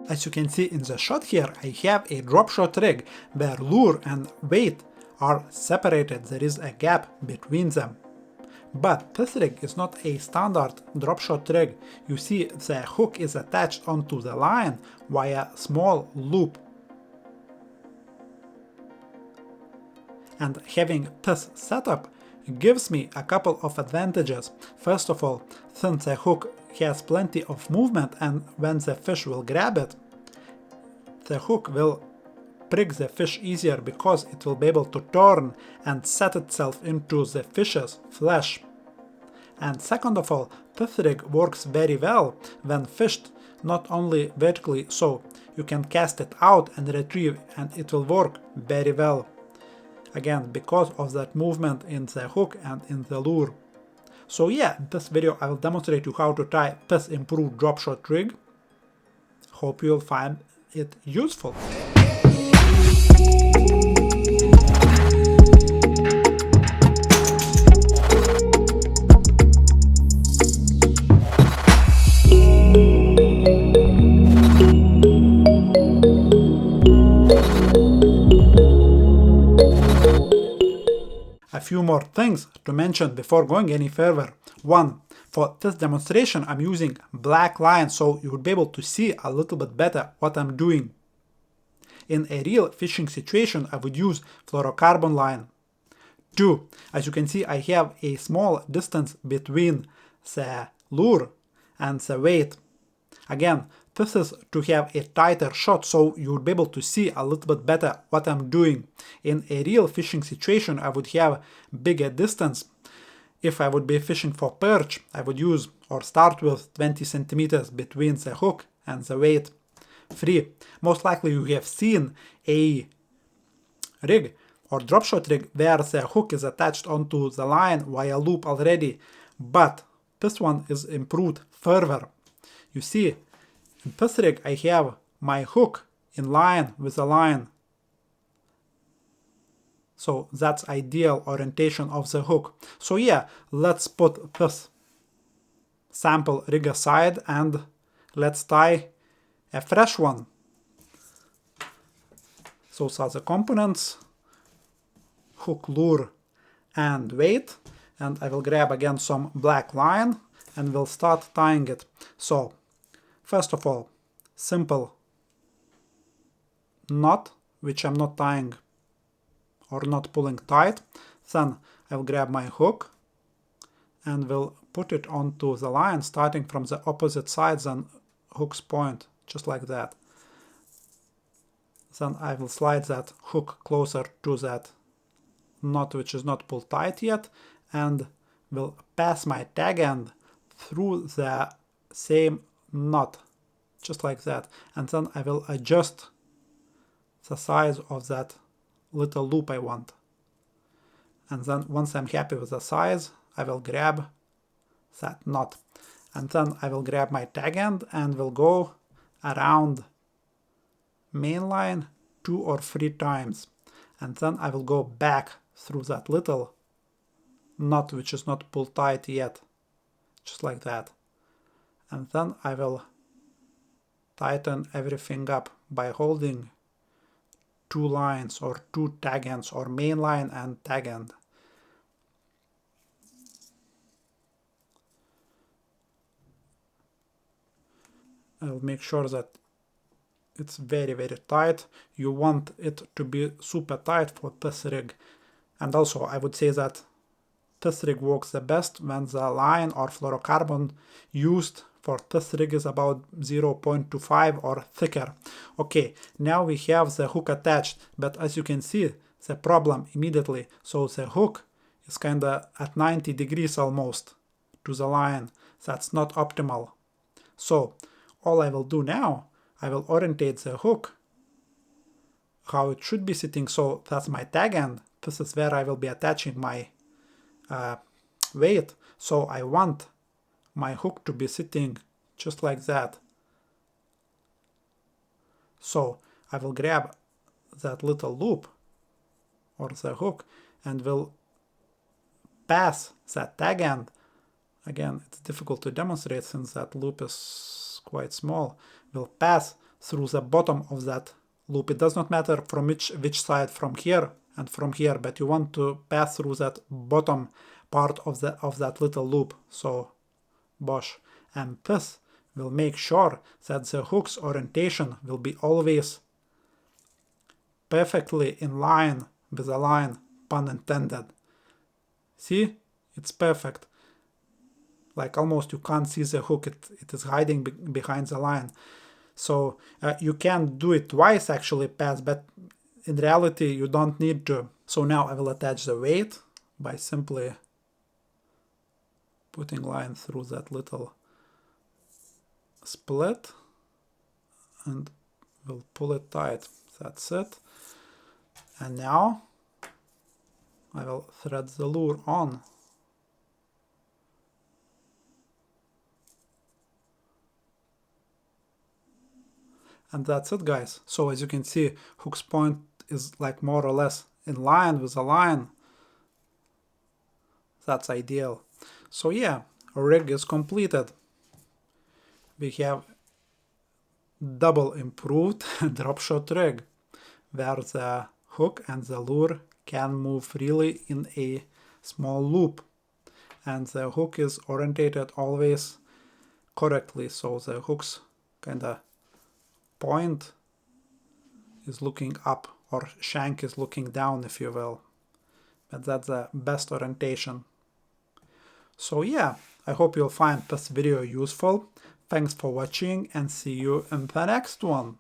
As you can see in the shot here, I have a drop shot rig where lure and weight are separated, there is a gap between them. But this rig is not a standard drop shot rig. You see, the hook is attached onto the line via a small loop. And having this setup gives me a couple of advantages. First of all, since the hook has plenty of movement and when the fish will grab it, the hook will prick the fish easier because it will be able to turn and set itself into the fish's flesh. And second of all, this rig works very well when fished not only vertically, so you can cast it out and retrieve and it will work very well. Again, because of that movement in the hook and in the lure. So yeah, in this video I will demonstrate you how to tie this improved drop shot rig. Hope you'll find it useful. A few more things to mention before going any further. One, for this demonstration I'm using black line so you would be able to see a little bit better what I'm doing. In a real fishing situation I would use fluorocarbon line. 2, as you can see I have a small distance between the lure and the weight. Again, this is to have a tighter shot so you would be able to see a little bit better what I'm doing. In a real fishing situation I would have bigger distance. If I would be fishing for perch, I would use or start with 20 centimeters between the hook and the weight. 3, most likely you have seen a rig or drop shot rig where the hook is attached onto the line via loop already, but this one is improved further. You see, in this rig I have my hook in line with the line. So that's ideal orientation of the hook. So yeah, let's put this sample rig aside and let's tie a fresh one. So those are the components: hook, lure and weight. And I will grab again some black line and we'll start tying it. So first of all, simple knot, which I'm not tying or not pulling tight. Then I'll grab my hook and will put it onto the line starting from the opposite side than hook's point, just like that. Then I will slide that hook closer to that knot which is not pulled tight yet and will pass my tag end through the same knot, just like that. And then I will adjust the size of that little loop I want. And then once I'm happy with the size, I will grab that knot. And then I will grab my tag end and will go around main line 2 or 3 times. And then I will go back through that little knot which is not pulled tight yet, just like that. And then I will tighten everything up by holding 2 lines or 2 tag ends, or main line and tag end. I'll make sure that it's very, very tight. You want it to be super tight for this rig. And also I would say that this rig works the best when the line or fluorocarbon used for this rig is about 0.25 or thicker. Okay, now we have the hook attached, but as you can see, the problem immediately. So the hook is kinda at 90 degrees almost to the line. That's not optimal. So all I will do now, I will orientate the hook how it should be sitting. So that's my tag end. This is where I will be attaching my weight. So I want my hook to be sitting just like that. So I will grab that little loop or the hook and will pass that tag end. Again, it's difficult to demonstrate since that loop is quite small. Will pass through the bottom of that loop. It does not matter from which side, from here and from here, but you want to pass through that bottom part of that little loop. So bosh. And this will make sure that the hook's orientation will be always perfectly in line with the line, pun intended. See, it's perfect. Like almost you can't see the hook, it is hiding behind the line. So you can do it twice actually pass, but in reality you don't need to. So now I will attach the weight by simply putting line through that little split and we'll pull it tight. That's it. And now I will thread the lure on. And that's it, guys. So as you can see, hook's point is like more or less in line with the line. That's ideal. So yeah, our rig is completed. We have double improved drop shot rig, where the hook and the lure can move freely in a small loop. And the hook is orientated always correctly, so the hook's kinda point is looking up, or shank is looking down, if you will. But that's the best orientation. So yeah, I hope you'll find this video useful. Thanks for watching and see you in the next one.